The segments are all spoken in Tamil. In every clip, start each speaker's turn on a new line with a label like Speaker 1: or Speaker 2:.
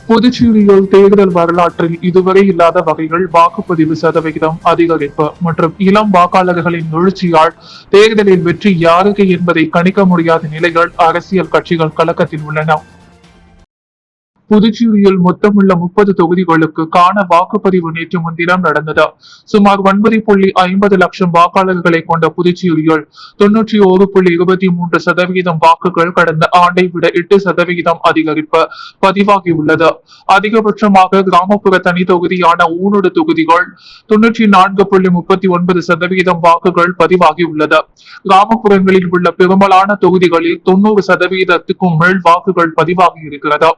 Speaker 1: புதுச்சேரியில் தேர்தல் வரலாற்றில் இதுவரை இல்லாத வகையில் வாக்குப்பதிவு சதவிகிதம் அதிகரிப்பு மற்றும் இளம் வாக்காளர்களின் எழுச்சியால் தேர்தலில் வெற்றி யாருக்கு என்பதை கணிக்க முடியாத நிலைகள் அரசியல் கட்சிகள் கலக்கத்தில் உள்ளன. புதுச்சேரியில் மொத்தமுள்ள 30 தொகுதிகளுக்கு காண வாக்குப்பதிவு நேற்று முன்தினம் நடந்தது. சுமார் 9.50 லட்சம் வாக்காளர்களை கொண்ட புதுச்சேரியில் 91.23% வாக்குகள் கடந்த ஆண்டை விட 8% அதிகரிப்பு பதிவாகியுள்ளது. அதிகபட்சமாக கிராமப்புற தனி தொகுதியான ஊனோடு தொகுதிகள் 94.39% வாக்குகள் பதிவாகியுள்ளது. கிராமப்புறங்களில் உள்ள பெரும்பாலான தொகுதிகளில் 90%க்கும் மேல் வாக்குகள் பதிவாகி இருக்கிறது.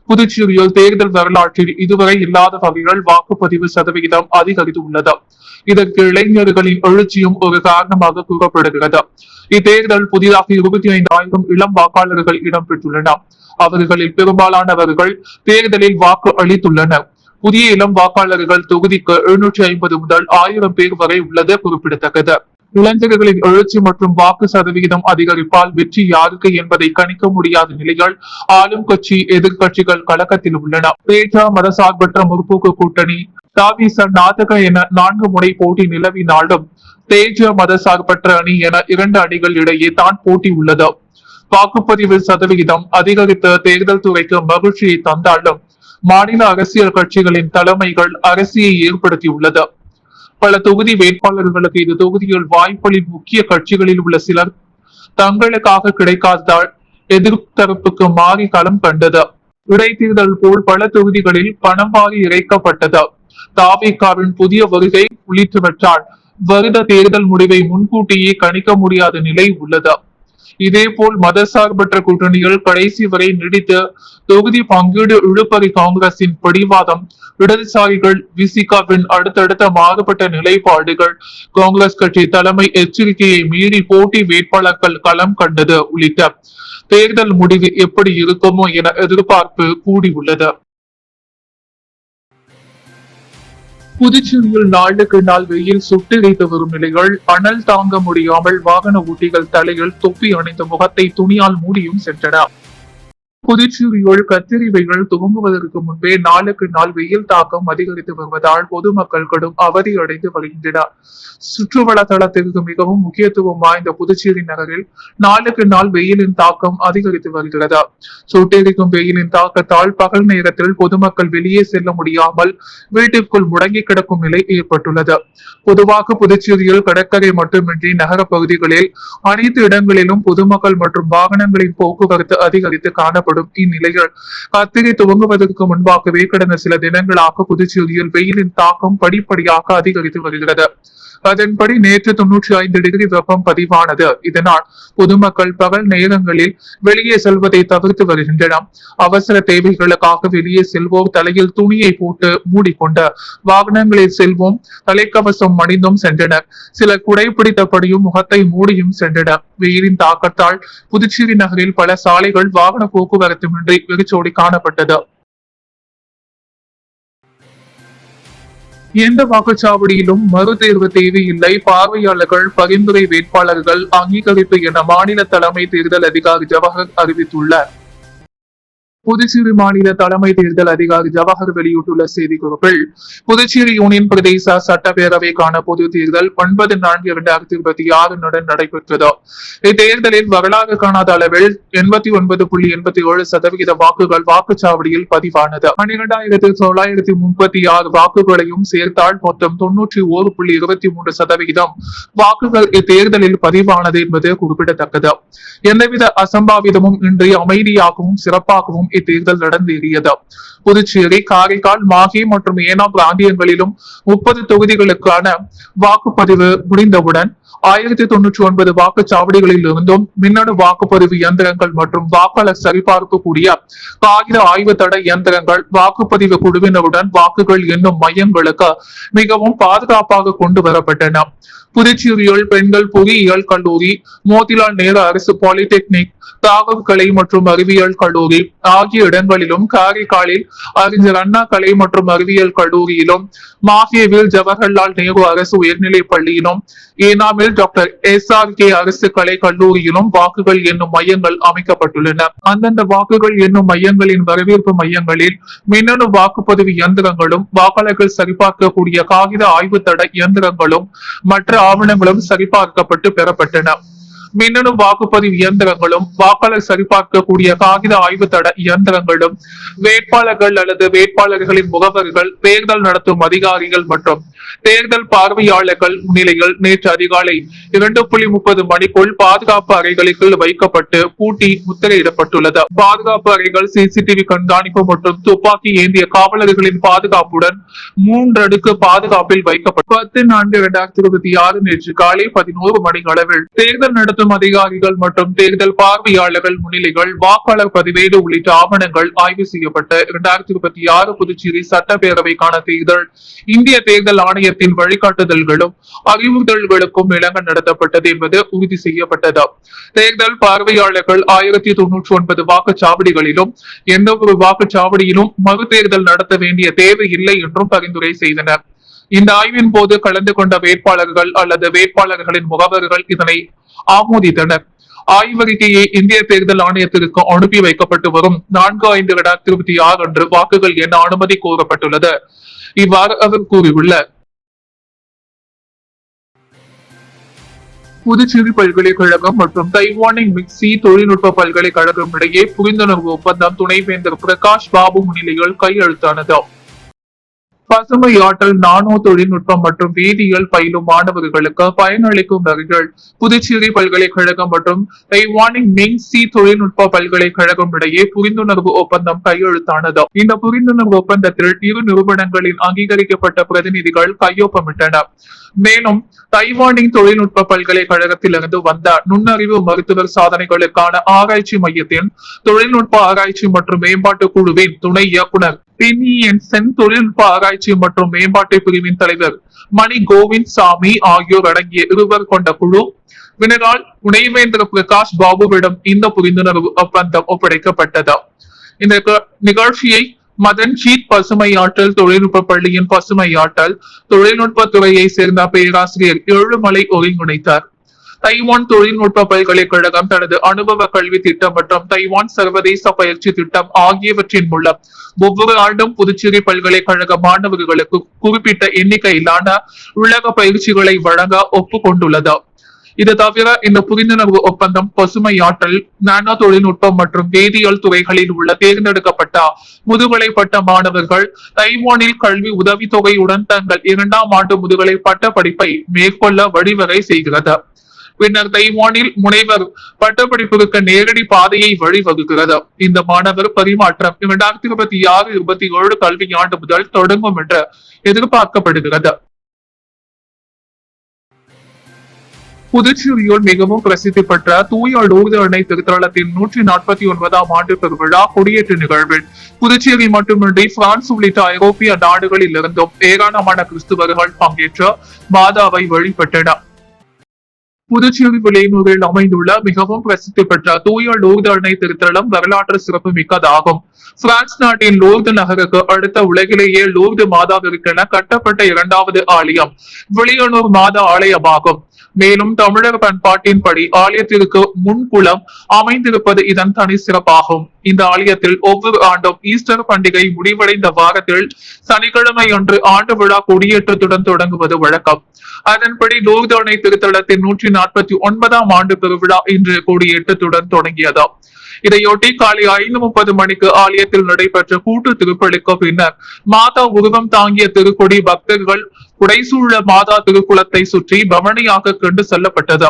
Speaker 1: புதுச்சேரியில் தேர்தல் வரலாற்றில் இதுவரை இல்லாத வகையில் வாக்குப்பதிவு சதவிகிதம் அதிகரித்துள்ளது. இதற்கு இளைஞர்களின் எழுச்சியும் ஒரு காரணமாக கூறப்படுகிறது. இத்தேர்தல் புதிதாக 25,000 இளம் வாக்காளர்கள் இடம்பெற்றுள்ளனர். அவர்களில் பெரும்பாலானவர்கள் தேர்தலில் வாக்கு அளித்துள்ளனர். புதிய இளம் வாக்காளர்கள் தொகுதிக்கு 750 முதல் 1000 பேர் வரை உள்ளது குறிப்பிடத்தக்கது. இளைஞர்களின் எழுச்சி மற்றும் வாக்கு சதவிகிதம் அதிகரிப்பால் வெற்றி யாருக்கு என்பதை கணிக்க முடியாத நிலையில் ஆளும் கட்சி எதிர்கட்சிகள் கலக்கத்தில் உள்ளன. மதசார்பற்ற முற்போக்கு கூட்டணி தாவிச நாதக என 4 முனை போட்டி நிலவினாலும் மதசார்பற்ற அணி என 2 அணிகள் இடையே தான் போட்டி உள்ளது. வாக்குப்பதிவு சதவிகிதம் அதிகரித்த தேர்தல் துறைக்கு மகிழ்ச்சியை தந்தாலும் மாநில அரசியல் கட்சிகளின் தலைமைகள் அரசியை ஏற்படுத்தியுள்ளது. பல தொகுதி வேட்பாளர்களுக்கு இந்த தொகுதியில் வாய்ப்புகளின் முக்கிய கட்சிகளில் உள்ள சிலர் தங்களுக்காக கிடைக்காததால் எதிர்த்தரப்புக்கு மாறி களம் கண்டது. இடைத்தேர்தல் போல் பல தொகுதிகளில் பணம் வாரி இறைக்கப்பட்டது. தாவேகாவின் புதிய வருகை உள்ளிட்டவற்றால் வருட தேர்தல் முடிவை முன்கூட்டியே கணிக்க முடியாத நிலை உள்ளது. இதேபோல் மதசார்பற்ற கூட்டணிகள் கடைசி வரை நீடித்து தொகுதி பங்கீடு இழுபறி காங்கிரசின் பிடிவாதம் இடதுசாரிகள் விசிகாவின் அடுத்தடுத்த மாறுபட்ட நிலைப்பாடுகள் காங்கிரஸ் கட்சி தலைமை எச்சரிக்கையை மீறி போட்டி வேட்பாளர்கள் களம் கண்டது உள்ளிட்ட தேர்தல் முடிவு எப்படி இருக்குமோ என எதிர்பார்ப்பு கூடியுள்ளது. புதுச்சேரியில் நாளுக்கு நாள் வெயில் சுட்டெரித்து வரும் நிலையில் அனல் தாங்க முடியாமல் வாகன ஓட்டிகள் தலையில் தொப்பி அணிந்த முகத்தை துணியால் மூடியும் சென்றனர். புதுச்சேரியில் கத்திரி வெயில் துவங்குவதற்கு முன்பே நாளுக்கு நாள் வெயில் தாக்கம் அதிகரித்து வருவதால் பொதுமக்கள் கடும் அவதி அடைந்து வருகின்றனர். சுற்றுவட்டாரத்திற்கு மிகவும் முக்கியத்துவம் வாய்ந்த புதுச்சேரி நகரில் நாளுக்கு நாள் வெயிலின் தாக்கம் அதிகரித்து வருகிறது. சுட்டெரிக்கும் வெயிலின் தாக்கத்தால் பகல் நேரத்தில் பொதுமக்கள் வெளியே செல்ல முடியாமல் வீட்டிற்குள் முடங்கி கிடக்கும் நிலை ஏற்பட்டுள்ளது. பொதுவாக புதுச்சேரியில் கடற்கரை மட்டுமின்றி நகர பகுதிகளில் அனைத்து இடங்களிலும் பொதுமக்கள் மற்றும் வாகனங்களின் போக்குவரத்து அதிகரித்து காணப்படும். இந்நிலையில் கத்திரி துவங்குவதற்கு முன்பாகவே கடந்த சில தினங்களாக புதுச்சேரியில் வெயிலின் தாக்கம் படிப்படியாக அதிகரித்து வருகிறது. அதன்படி நேற்று 95 டிகிரி வெப்பம் பதிவானது. இதனால் பொதுமக்கள் பகல் நேரங்களில் வெளியே செல்வதை தவிர்த்து வருகின்றனர். அவசர தேவைகளுக்காக வெளியே செல்வோர் தலையில் துணியை போட்டு மூடிக்கொண்டு வாகனங்களில் செல்வோம் தலைக்கவசம் அணிந்தும் சென்றனர். சிலர் குடைபிடித்தபடியும் முகத்தை மூடியும் சென்றனர். வெயிலின் தாக்கத்தால் புதுச்சேரி நகரில் பல சாலைகள் வாகன போக்குவரத்துமின்றி வெறிச்சோடி காணப்பட்டது. எந்த வாக்குச்சாவடியிலும் மறுதேர்வு தேவையில்லை, பார்வையாளர்கள் பரிந்துரை வேட்பாளர்கள் அங்கீகரிப்பு என மாநில தலைமை தேர்தல் அதிகாரி ஜவஹர் அறிவித்துள்ளார். புதுச்சேரி மாநில தலைமை தேர்தல் அதிகாரி ஜவஹர் வெளியிட்டுள்ள செய்திக்குறிப்பில் புதுச்சேரி யூனியன் பிரதேச சட்டப்பேரவைக்கான பொது தேர்தல் 9/4/2026 நடைபெற்றது. இத்தேர்தலில் வரலாறு காணாத அளவில் 89.87% வாக்குகள் வாக்குச்சாவடியில் பதிவானது. 12,936 வாக்குகளையும் சேர்த்தால் மொத்தம் 91.23% வாக்குகள் இத்தேர்தலில் பதிவானது என்பது குறிப்பிடத்தக்கது. எந்தவித அசம்பாவிதமும் இன்றி அமைதியாகவும் சிறப்பாகவும் இத்தேர்தல் நடந்தேறியது. புதுச்சேரி, காரைக்கால், மாஹே மற்றும் ஏனாம் பிராந்தியங்களிலும் 30 தொகுதிகளுக்கான வாக்குப்பதிவு முடிந்தவுடன் 1099 வாக்குச்சாவடிகளில் இருந்தும் மின்னணு வாக்குப்பதிவு இயந்திரங்கள் மற்றும் வாக்காளர் சரிபார்ப்பு கூடிய காகித ஆய்வு தடை இயந்திரங்கள் வாக்குப்பதிவு குழுவினருடன் வாக்குகள் எண்ணும் மையங்களுக்கு மிகவும் பாதுகாப்பாக கொண்டு வரப்பட்டன. புதுச்சேரியில் பெண்கள் பொறியியல் கல்லூரி, மோதிலால் நேரு அரசு பாலிடெக்னிக், தாகவ் கலை மற்றும் அறிவியல் கல்லூரி ஆகிய இடங்களிலும், காரைக்காலில் அறிஞர் அண்ணா கலை மற்றும் அறிவியல் கல்லூரியிலும், மாஹேவில் ஜவஹர்லால் நேரு அரசு உயர்நிலைப் பள்ளியிலும், ஏனாமில் டாக்டர் SRK அரசு கலை கல்லூரியிலும் வாக்குகள் எண்ணும் மையங்கள் அமைக்கப்பட்டுள்ளன. அந்தந்த வாக்குகள் எண்ணும் மையங்களின் வரவேற்பு மையங்களில் மின்னணு வாக்குப்பதிவு இயந்திரங்களும், வாக்காளர்கள் சரிபார்க்கக்கூடிய காகித ஆய்வு தட இயந்திரங்களும், மற்ற ஆவணங்களும் சரிபார்க்கப்பட்டு பெறப்பட்டன. மின்னணு வாக்குப்பதிவு இயந்திரங்களும், வாக்காளர் சரிபார்க்கக்கூடிய காகித ஆய்வு தட இயந்திரங்களும், வேட்பாளர்கள் அல்லது வேட்பாளர்களின் முகவர்கள், தேர்தல் நடத்தும் அதிகாரிகள் மற்றும் தேர்தல் பார்வையாளர்கள் முன்னிலையில் நேற்று அதிகாலை 2:30 மணிக்குள் பாதுகாப்பு அறைகளுக்குள் வைக்கப்பட்டு பூட்டி முத்திரையிடப்பட்டுள்ளது. பாதுகாப்பு அறைகள் சிசிடிவி கண்காணிப்பு மற்றும் துப்பாக்கி ஏந்திய காவலர்களின் பாதுகாப்புடன் 3 அடுக்கு பாதுகாப்பில் வைக்கப்பட்டு 10/4/2026 நேற்று காலை 11 மணி அளவில் தேர்தல் நடத்தும் அதிகாரிகள் மற்றும் தேர்தல் பார்வையாளர்கள் முன்னிலைகள் வாக்காளர் பதிவேடு உள்ளிட்ட ஆவணங்கள் ஆய்வு செய்யப்பட்ட 2026 புதுச்சேரி சட்டப்பேரவைக்கான தேர்தல் இந்திய தேர்தல் ஆணையத்தின் வழிகாட்டுதல்களும் அறிவுறுத்தல்களுக்கும் இணங்க நடத்தப்பட்டது என்பது உறுதி செய்யப்பட்டது. தேர்தல் பார்வையாளர்கள் 1099 வாக்குச்சாவடிகளிலும் எந்த ஒரு வாக்குச்சாவடியிலும் மறு தேர்தல் நடத்த வேண்டிய தேவை இல்லை என்றும் பரிந்துரை செய்தனர். இந்த ஆய்வின் போது கலந்து கொண்ட வேட்பாளர்கள் அல்லது வேட்பாளர்களின் முகவர்கள் இதனை ஆமோதித்தனர். ஆய்வறிக்கையை இந்திய தேர்தல் ஆணையத்திற்கு அனுப்பி வைக்கப்பட்டு வரும் 4/5/2026 அன்று வாக்குகள் எண்ண அனுமதி கோரப்பட்டுள்ளது. இவ்வாறு அவர் கூறியுள்ளார். புதுச்சேரி பல்கலைக்கழகம் மற்றும் தைவானின் மிக்சி தொழில்நுட்ப பல்கலைக்கழகம் இடையே புரிந்துணர்வு ஒப்பந்தம் துணைவேந்தர் பிரகாஷ் பாபு முன்னிலையில் கையெழுத்தானது. பசுமை ஆற்றல், நானோ தொழில்நுட்பம் மற்றும் வேதியியல் பயிலும் மாணவர்களுக்கு பயனளிக்கும் வகையில் புதுச்சேரி பல்கலைக்கழகம் மற்றும் தைவானின் மிங்சி தொழில்நுட்ப பல்கலைக்கழகம் இடையே புரிந்துணர்வு ஒப்பந்தம் கையெழுத்தானது. இந்த புரிந்துணர்வு ஒப்பந்தத்தில் இரு நிறுவனங்களின் அங்கீகரிக்கப்பட்ட பிரதிநிதிகள் கையொப்பமிட்டனர். மேலும் தைவானின் தொழில்நுட்ப பல்கலைக்கழகத்திலிருந்து வந்த நுண்ணறிவு மருத்துவர் சாதனைகளுக்கான ஆராய்ச்சி மையத்தின் தொழில்நுட்ப ஆராய்ச்சி மற்றும் மேம்பாட்டு குழுவின் துணை இயக்குனர் சென், தொழில்நுட்ப ஆராய்ச்சி மற்றும் மேம்பாட்டு பிரிவின் தலைவர் மணி கோவிந்த் சாமி ஆகியோர் அடங்கிய 2 பேர் கொண்ட குழு வினரால் துணைவேந்தர் பிரகாஷ் பாபுவிடம் இந்த புரிந்துணர்வு ஒப்பந்தம் ஒப்படைக்கப்பட்டது. இந்த நிகழ்ச்சியை மதன்ஜீத் பசுமை ஆற்றல் தொழில்நுட்ப பள்ளியின் பசுமை ஆற்றல் தொழில்நுட்ப துறையை சேர்ந்த பேராசிரியர் ஏழுமலை ஒருங்கிணைத்தார். தைவான் தொழில்நுட்ப பல்கலைக்கழகம் தனது அனுபவ கல்வி திட்டம் மற்றும் தைவான் சர்வதேச பயிற்சி திட்டம் ஆகியவற்றின் மூலம் ஒவ்வொரு ஆண்டும் புதுச்சேரி பல்கலைக்கழக மாணவர்களுக்கு குறிப்பிட்ட எண்ணிக்கையிலான உலக பயிற்சிகளை வழங்க ஒப்புக்கொண்டுள்ளது. இது தவிர இந்த புரிந்துணர்வு ஒப்பந்தம் பசுமை ஆற்றல், நானோ தொழில்நுட்பம் மற்றும் வேதியியல் துறைகளில் உள்ள தேர்ந்தெடுக்கப்பட்ட முதுகலை பட்ட மாணவர்கள் தைவானில் கல்வி உதவித்தொகையுடன் தங்கள் 2ஆம் ஆண்டு முதுகலை பட்ட படிப்பை மேற்கொள்ள வழிவகை செய்கிறது. பின்னர் தைவானில் முனைவர் பட்டப்படிப்புக்கு நேரடி பாதையை வழிவகுக்கிறது. இந்த மாணவர் பரிமாற்றம் 2026-27 கல்வியாண்டு முதல் தொடங்கும் என்று எதிர்பார்க்கப்படுகிறது. புதுச்சேரியில் மிகவும் பிரசித்தி பெற்ற தூய லூர்து அன்னை திருத்தலத்தின் 149ஆம் ஆண்டு பெருவிழா கொடியேற்று நிகழ்வில் புதுச்சேரி மட்டுமின்றி பிரான்ஸ் உள்ளிட்ட ஐரோப்பிய நாடுகளில் இருந்தும் ஏராளமான கிறிஸ்துவர்கள் பங்கேற்று மாதாவை வழிபட்டனர். புதுச்சேரி விளையூரில் அமைந்துள்ள மிகவும் பிரசித்தி பெற்ற தூய லூர்து அன்னை திருத்தலம் வரலாற்று சிறப்பு மிக்கதாகும். பிரான்ஸ் நாட்டின் லூர்து நகருக்கு அடுத்த உலகிலேயே லூர்து மாதாவிற்கென கட்டப்பட்ட 2வது ஆலயம் விளையனூர் மாதா ஆலயமாகும். மேலும் தமிழர் பண்பாட்டின்படி ஆலயத்திற்கு முன்குளம் அமைந்திருப்பது இதன் தனி சிறப்பாகும். இந்த ஆலயத்தில் ஒவ்வொரு ஆண்டும் ஈஸ்டர் பண்டிகை முடிவடைந்த வாரத்தில் சனிக்கிழமை அன்று ஆண்டு விழா கொடியேற்றத்துடன் தொடங்குவது வழக்கம். அதன்படி லூர்து அன்னை திருத்தலத்தின் 149ஆம் ஆண்டு பெருவிழா இன்று கொடியேற்றத்துடன் தொடங்கியது. இதையொட்டி காலை 5:30 மணிக்கு ஆலயத்தில் நடைபெற்ற கூட்டு திருப்பலிக்கு பின்னர் மாதா உருவம் தாங்கிய திருக்கொடி பக்தர்கள் புடைசூழ மாதா திருக்குளத்தை சுற்றி பவனியாக கொண்டு செல்லப்பட்டது.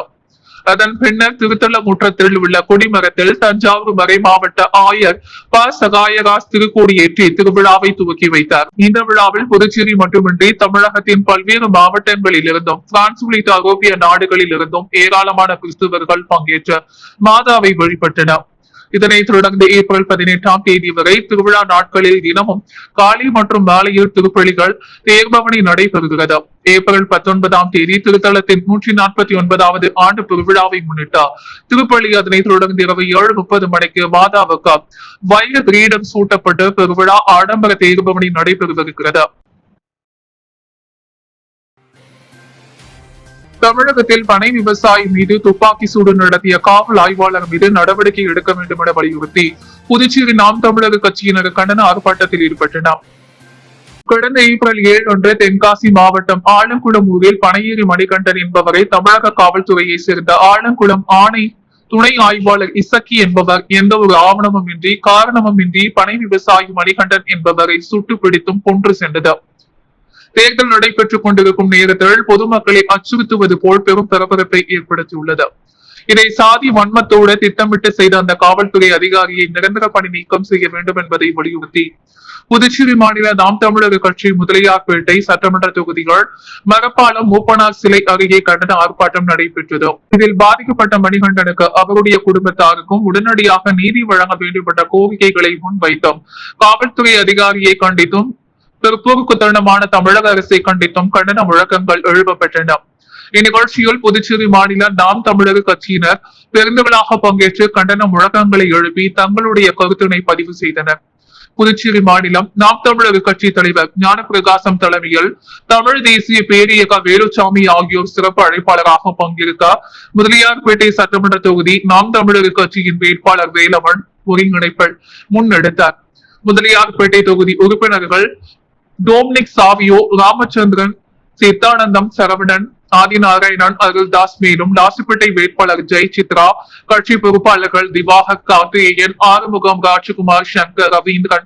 Speaker 1: அதன் பின்னர் திருத்தல முற்றத்தில் உள்ள கொடிமரத்தில் தஞ்சாவூர் மறை மாவட்ட ஆயர் சகாயராஜ் திருக்கோடியேற்றி திருவிழாவை துவக்கி வைத்தார். இந்த விழாவில் புதுச்சேரி மட்டுமின்றி தமிழகத்தின் பல்வேறு மாவட்டங்களில் இருந்தும் பிரான்ஸ் உள்ளிட்ட ஐரோப்பிய நாடுகளில் இருந்தும் ஏராளமான கிறிஸ்துவர்கள் பங்கேற்ற மாதாவை வழிபட்டனர். இதனைத் தொடர்ந்து ஏப்ரல் 18ஆம் தேதி வரை திருவிழா நாட்களில் தினமும் காலை மற்றும் மாலையில் திருப்பலிகள் தேர்பவனி நடைபெறுகிறது. ஏப்ரல் 19ஆம் தேதி திருத்தலத்தின் 149வது ஆண்டு பெருவிழாவை முன்னிட்டு திருப்பலி, அதனைத் தொடர்ந்து இரவு 7:30 மணிக்கு மாதாவுக்கு வைர கிரீடம் சூட்டப்பட்டு பெருவிழா ஆடம்பர தேர்பவனி நடைபெறவிருக்கிறது. தமிழகத்தில் பனை விவசாயி மீது துப்பாக்கி சூடு நடத்திய காவல் ஆய்வாளர் மீது நடவடிக்கை எடுக்க வேண்டும் என வலியுறுத்தி புதுச்சேரி நாம் தமிழக கட்சியினர் கண்டன ஆர்ப்பாட்டத்தில் ஈடுபட்டனர். கடந்த ஏப்ரல் 7 அன்று தென்காசி மாவட்டம் ஆலங்குளம் ஊரில் பனையேறி மணிகண்டன் என்பவரை தமிழக காவல்துறையை சேர்ந்த ஆலங்குளம் ஆணை துணை ஆய்வாளர் இசக்கி என்பவர் எந்த ஒரு ஆவணமும் இன்றி காரணமும் இன்றி பனை விவசாயி மணிகண்டன் என்பவரை சுட்டு பிடித்தும் கொன்று சென்றது. தேர்தல் நடைபெற்றுக் கொண்டிருக்கும் நேரத்தில் பொதுமக்களை அச்சுறுத்துவது போல் பெரும் பரபரப்பை ஏற்படுத்தியுள்ளது. இதை சாதி வன்மத்தோடு திட்டமிட்டு செய்த அந்த காவல்துறை அதிகாரியை நிரந்தர பணி நீக்கம் செய்ய வேண்டும் என்பதை வலியுறுத்தி புதுச்சேரி மாநில நாம் தமிழக கட்சி முதலியார்பேட்டை சட்டமன்ற தொகுதிகள் மரப்பாலம் மூப்பனார் சிலை அருகே கண்டன ஆர்ப்பாட்டம் நடைபெற்றது. இதில் பாதிக்கப்பட்ட மணிகண்டனுக்கு அவருடைய குடும்பத்தாருக்கும் உடனடியாக நீதி வழங்க வேண்டும் என்ற கோரிக்கைகளை முன்வைத்தும் காவல்துறை அதிகாரியை கண்டித்தும் பிற்போக்குத்தனமான தமிழக அரசை கண்டித்தும் கண்டன முழக்கங்கள் எழுப்பப்பட்டன. இந்நிகழ்ச்சியில் புதுச்சேரி மாநில நாம் தமிழக கட்சியினர் பெருந்தவளாக பங்கேற்று கண்டன முழக்கங்களை எழுப்பி தங்களுடைய கருத்தினை பதிவு செய்தனர். புதுச்சேரி மாநிலம் நாம் தமிழக கட்சி தலைவர் ஞானப்பிரகாசம் தலைமையில் தமிழ் தேசிய பேரியக்க வேலுச்சாமி ஆகியோர் சிறப்பு அழைப்பாளராக பங்கேற்க முதலியார்பேட்டை சட்டமன்ற தொகுதி நாம் தமிழக கட்சியின் வேட்பாளர் வேலவன் ஒருங்கிணைப்பில் முன்னெடுத்தார். முதலியார்பேட்டை தொகுதி உறுப்பினர்கள் டோம்னிக் சாவியோ, ராமச்சந்திரன், சித்தானந்தம், சரவணன், ஆதிநாராயணன், அருள்தாஸ், மேலும் லாசிப்பேட்டை வேட்பாளர் ஜெய் சித்ரா, கட்சி பொறுப்பாளர்கள் திவாகர், கார்த்திகேயன், ஆறுமுகம், ராஜகுமார், சங்கர், ரவீந்திரன்,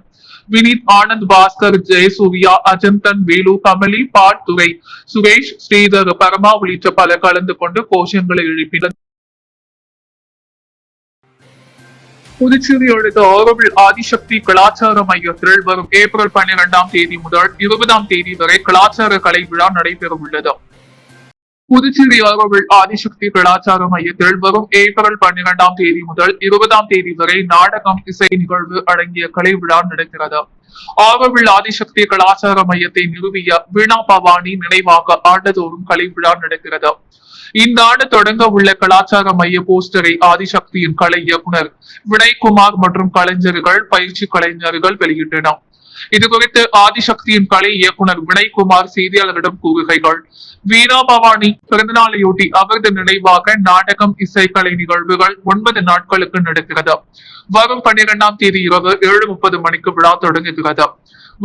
Speaker 1: வினித், ஆனந்த், பாஸ்கர், ஜெயசூர்யா, அஜந்தன், வேலு, கமலி, பால், துரை, சுரேஷ், ஸ்ரீதர், பரமா உள்ளிட்ட பலர் கலந்து கொண்டு கோஷங்களை எழுப்பினர். புதுச்சேரி அடுத்த ஆரோவில் ஆதிசக்தி கலாச்சார மையத்தில் வரும் ஏப்ரல் 12ஆம் தேதி முதல் 20ஆம் தேதி வரை கலாச்சார கலை விழா நடைபெற உள்ளது. புதுச்சேரி ஆரோவில் ஆதிசக்தி கலாச்சார மையத்தில் வரும் ஏப்ரல் 12ஆம் தேதி முதல் 20ஆம் தேதி வரை நாடகம், இசை நிகழ்வு அடங்கிய கலை விழா நடக்கிறது. ஆரோவில் ஆதிசக்தி கலாச்சார மையத்தை நிறுவிய வீணா பவானி நினைவாக ஆண்டுதோறும் கலை விழா நடக்கிறது. இந்த ஆண்டு தொடங்க உள்ள கலாச்சார மைய போஸ்டரை ஆதிசக்தியின் கலை இயக்குனர் வினய்குமார் மற்றும் கலைஞர்கள், பயிற்சி கலைஞர்கள் வெளியிட்டனர். இது குறித்து ஆதிசக்தியின் கலை இயக்குனர் வினய்குமார் செய்தியாளர்களிடம் கூறுகைகள், வீணா பவானி பிறந்தநாளையொட்டி அவரது நினைவாக நாடகம், இசை, கலை நிகழ்வுகள் 9 நாட்களுக்கு நடக்கிறது. வரும் 12ஆம் தேதி இரவு 7:30 மணிக்கு விழா தொடங்குகிறது.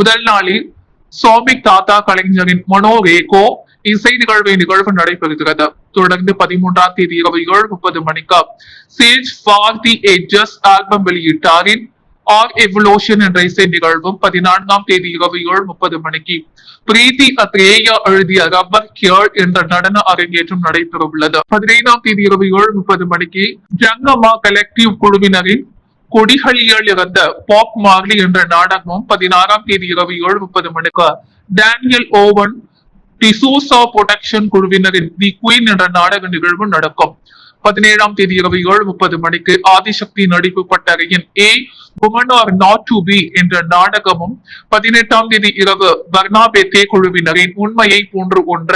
Speaker 1: முதல் நாளில் சோமிக் தாத்தா கலைஞரின் மனோரேகோ இசை நிகழ்வு நடைபெறுகிறது. தொடர்ந்து 13ஆம் தேதி இரவு 7:30 மணிக்கு sage for the edges album வெளியிட்டாரின் ஆர் எவல்யூஷன் என்ற இசை நிகழ்வும் 14ஆம் தேதி இரவு 7:30 மணிக்கு பிரீத்தி அத்ரேயா எழுதிய ரப்பர் கியர் என்ற நடன அரங்கேற்றம் நடைபெற உள்ளது. 15ஆம் தேதி இரவு 7:30 மணிக்கு ஜங்கமா கலெக்டிவ் குழுவினரின் கொடிகளில் இருந்த பாப் மார்லி என்ற நாடகமும் 16ஆம் தேதி இரவு 7:30 மணிக்கு டேனியல் ஓவன் டிசோசா புரொடக்ஷன் குழுவினரின் தி குயின் என்ற நாடக நிகழ்வு நடக்கும். 17ஆம் தேதி இரவு 7:30 மணிக்கு ஆதிசக்தி நடிப்பு பட்டறையின் ஏ women are not to be என்ற நாடகமும், 18ஆம் தேதி இரவு பர்னாபேத்தே குழுவினரின் உண்மையை போன்று ஒன்ற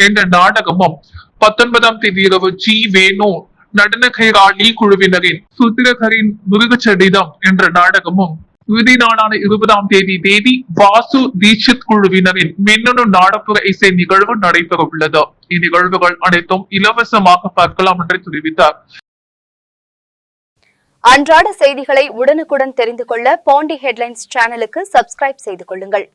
Speaker 1: என்ற நாடகமும், 19ஆம் தேதி இரவு ஜி வேணு நடனகைராளி குழுவினரின் சுத்திரகரின் முருகச்சடிதம் என்ற நாடகமும், இறுதி நாளான 20ஆம் தேதி தேதி வாசு தீட்சித் குழுவினரின் மின்னணு நாடப்புற இசை நிகழ்வு நடைபெற உள்ளது. இந்நிகழ்வுகள் அனைத்தும் இலவசமாக பார்க்கலாம் என்று தெரிவித்தார்.
Speaker 2: அன்றாட செய்திகளை உடனுக்குடன் தெரிந்து கொள்ள பாண்டி ஹெட்லைன்ஸ் சேனலுக்கு சப்ஸ்கிரைப் செய்து கொள்ளுங்கள்.